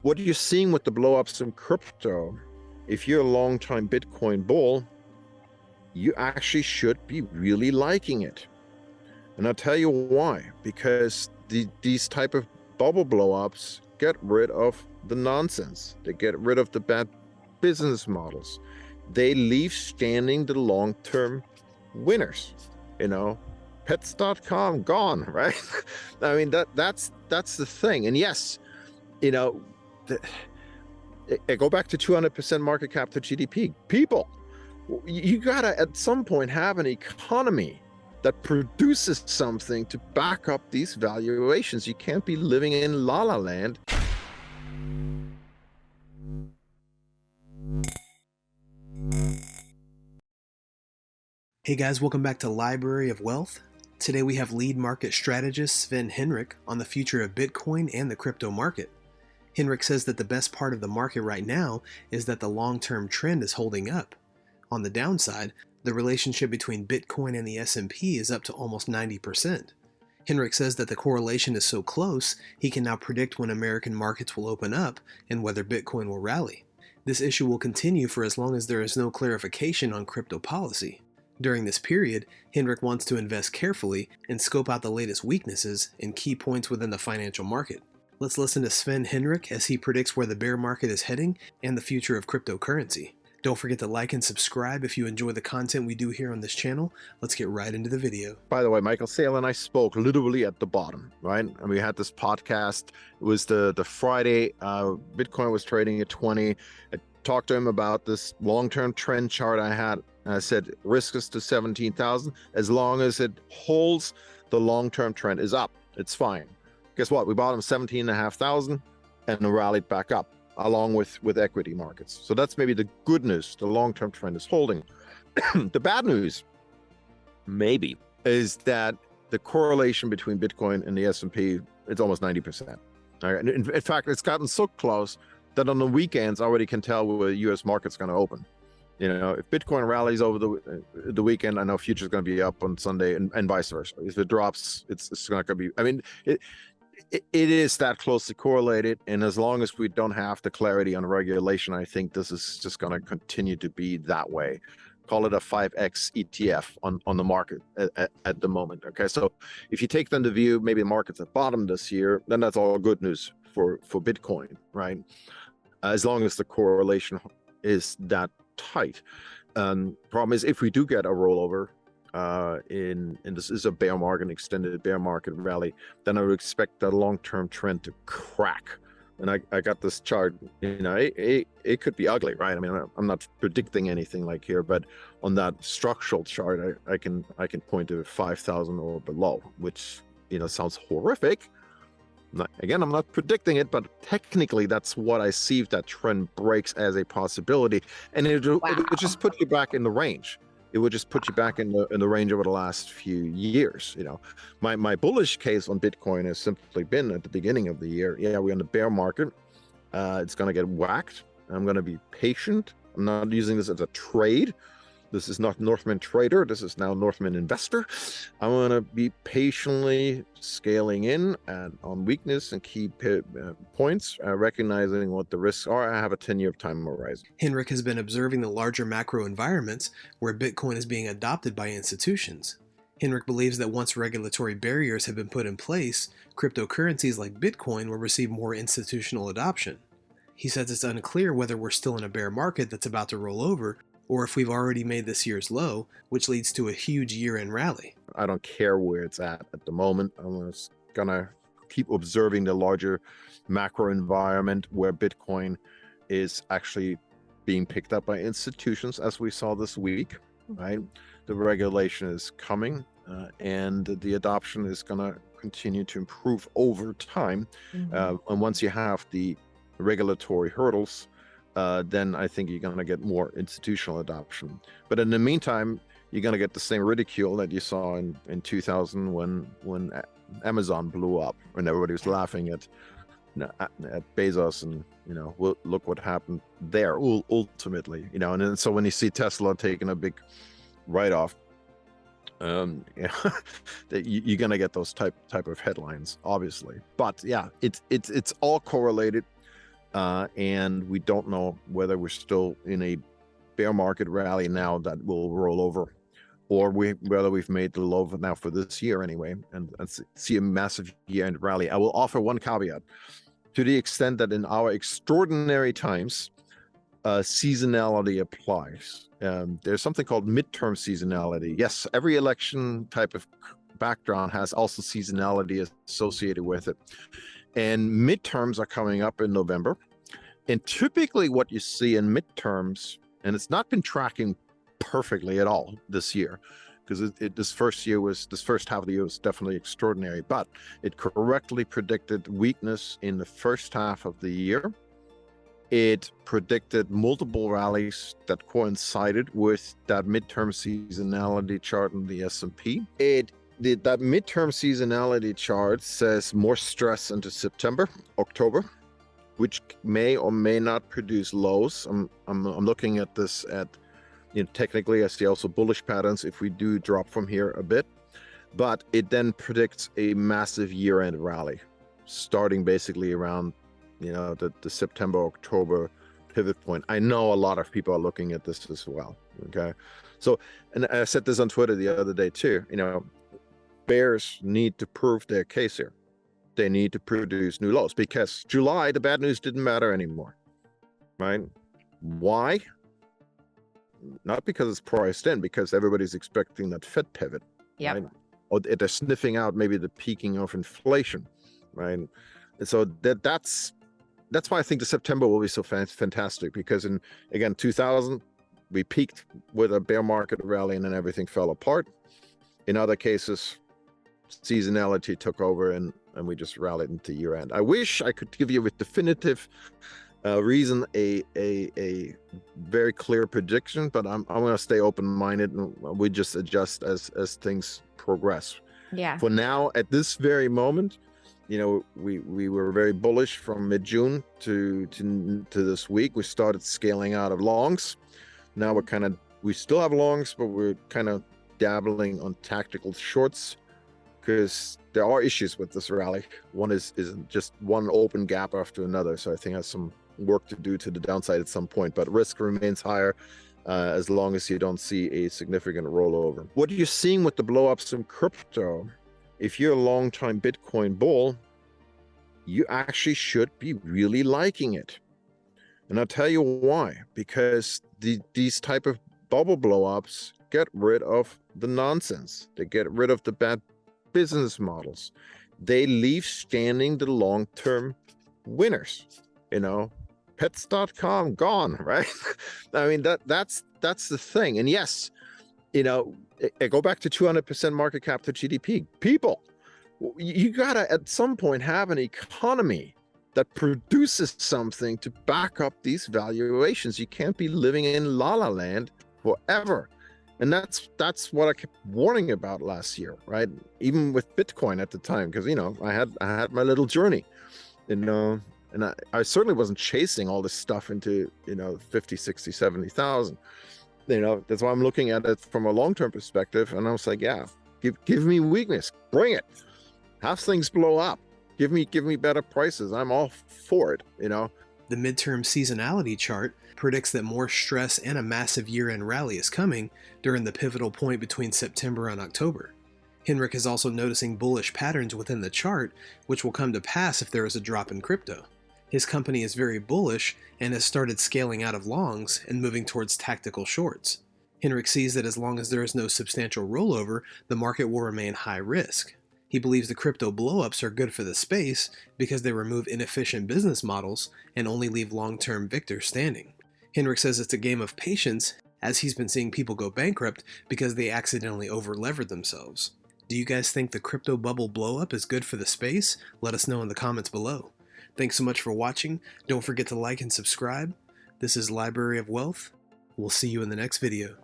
What you're seeing with the blowups in crypto, if you're a long-time Bitcoin bull, you actually should be really liking it. And I'll tell you why. Because these type of bubble blowups get rid of the nonsense. They get rid of the bad business models. They leave standing the long-term winners. Pets.com gone, right? I mean, that's the thing. And yes, I go back to 200% market cap to GDP. People, you gotta at some point have an economy that produces something to back up these valuations. You can't be living in la la land. Hey guys, welcome back to Library of Wealth. Today we have lead market strategist Sven Henrich on the future of Bitcoin and the crypto market. Henrich says that the best part of the market right now is that the long-term trend is holding up. On the downside, the relationship between Bitcoin and the S&P is up to almost 90%. Henrich says that the correlation is so close, he can now predict when American markets will open up and whether Bitcoin will rally. This issue will continue for as long as there is no clarification on crypto policy. During this period, Henrich wants to invest carefully and scope out the latest weaknesses and key points within the financial market. Let's listen to Sven Henrich as he predicts where the bear market is heading and the future of cryptocurrency. Don't forget to like and subscribe if you enjoy the content we do here on this channel. Let's get right into the video. By the way, Michael Saylor and I spoke literally at the bottom, right? And we had this podcast. It was the Friday. Bitcoin was trading at 20. I talked to him about this long-term trend chart I had. I said, risk is to 17,000. As long as it holds, the long-term trend is up. It's fine. Guess what? We bought them 17,500 and rallied back up along with equity markets. So that's maybe the good news. The long-term trend is holding. The bad news, maybe, is that the correlation between Bitcoin and the S&P is almost 90%. All right? In fact, it's gotten so close that on the weekends, I already can tell where the U.S. market's going to open. If Bitcoin rallies over the weekend, I know futures is going to be up on Sunday and vice versa. If it drops, it's not going to be. I mean, it is that closely correlated, and as long as we don't have the clarity on regulation, I think this is just going to continue to be that way. Call it a 5x ETF on the market at the moment. Okay, so if you take then the view maybe the market's at bottom this year, then that's all good news for Bitcoin, right? As long as the correlation is that tight. Problem is, if we do get a rollover and this is a bear market, an extended bear market rally, then I would expect that long-term trend to crack. And I got this chart, it could be ugly, right? I mean, I'm not predicting anything like here, but on that structural chart, I can point to 5,000 or below, which sounds horrific. I'm not predicting it, but technically that's what I see if that trend breaks as a possibility, and it would just put you back in the range. It would just put you back in the range over the last few years. My bullish case on Bitcoin has simply been at the beginning of the year. Yeah, we're in the bear market. It's going to get whacked. I'm going to be patient. I'm not using this as a trade. This is not Northman trader. This is now Northman investor. I'm going to be patiently scaling in on weakness and key points, recognizing what the risks are. I have a 10-year time horizon. Henrich has been observing the larger macro environments where Bitcoin is being adopted by institutions. Henrich believes that once regulatory barriers have been put in place, cryptocurrencies like Bitcoin will receive more institutional adoption. He says it's unclear whether we're still in a bear market that's about to roll over, or if we've already made this year's low, which leads to a huge year-end rally. I don't care where it's at the moment. I'm just gonna keep observing the larger macro environment where Bitcoin is actually being picked up by institutions, as we saw this week, right? The regulation is coming, and the adoption is gonna continue to improve over time. And once you have the regulatory hurdles, then I think you're going to get more institutional adoption. But in the meantime, you're going to get the same ridicule that you saw in 2000 when Amazon blew up, and everybody was laughing at Bezos, and look what happened there ultimately. And then so when you see Tesla taking a big write-off, you're going to get those type of headlines, obviously. But yeah, it's all correlated. and we don't know whether we're still in a bear market rally now that will roll over, or whether we've made the low now for this year anyway, and see a massive year-end rally. I will offer one caveat. To the extent that in our extraordinary times, seasonality applies. There's something called midterm seasonality. Yes, every election type of background has also seasonality associated with it. And midterms are coming up in November. And typically what you see in midterms, and it's not been tracking perfectly at all this year, because this first half of the year was definitely extraordinary, but it correctly predicted weakness in the first half of the year. It predicted multiple rallies that coincided with that midterm seasonality chart in the S&P. That midterm seasonality chart says more stress into September, October, which may or may not produce lows. I'm looking at this technically I see also bullish patterns if we do drop from here a bit, but it then predicts a massive year-end rally starting basically around the September, October pivot point. I know a lot of people are looking at this as well. Okay. So, and I said this on Twitter the other day too, bears need to prove their case here. They need to produce new lows, because July, the bad news didn't matter anymore, right? Why? Not because it's priced in, because everybody's expecting that Fed pivot. Yep. Right? Or they're sniffing out maybe the peaking of inflation, right? And so that's why I think the September will be so fantastic, because in, again, 2000, we peaked with a bear market rally and then everything fell apart. In other cases, seasonality took over and we just rallied into year end. I wish I could give you with definitive reason a very clear prediction, but I'm going to stay open-minded, and we just adjust as things progress. Yeah. For now, at this very moment, we were very bullish from mid-June to this week. We started scaling out of longs. Now we still have longs, but we're kind of dabbling on tactical shorts, because there are issues with this rally. One is just one open gap after another. So I think has some work to do to the downside at some point, but risk remains higher as long as you don't see a significant rollover. What you're seeing with the blowups in crypto, if you're a long-time Bitcoin bull, you actually should be really liking it. And I'll tell you why. Because these type of bubble blowups get rid of the nonsense. They get rid of the bad business models. They leave standing the long-term winners. Pets.com gone, right? I mean, that's the thing. And yes, I go back to 200% market cap to GDP. People, you gotta at some point have an economy that produces something to back up these valuations. You can't be living in la la land forever. And that's what I kept warning about last year, right? Even with Bitcoin at the time, because I had my little journey, and I certainly wasn't chasing all this stuff into 50, 60, 70,000. That's why I'm looking at it from a long-term perspective, and I was like, yeah, give me weakness, bring it, have things blow up, give me better prices. I'm all for it. The midterm seasonality chart predicts that more stress and a massive year-end rally is coming during the pivotal point between September and October. Henrich is also noticing bullish patterns within the chart, which will come to pass if there is a drop in crypto. His company is very bullish and has started scaling out of longs and moving towards tactical shorts. Henrich sees that as long as there is no substantial rollover, the market will remain high risk. He believes the crypto blowups are good for the space because they remove inefficient business models and only leave long-term victors standing. Henrich says it's a game of patience, as he's been seeing people go bankrupt because they accidentally over-levered themselves. Do you guys think the crypto bubble blowup is good for the space? Let us know in the comments below. Thanks so much for watching. Don't forget to like and subscribe. This is Library of Wealth. We'll see you in the next video.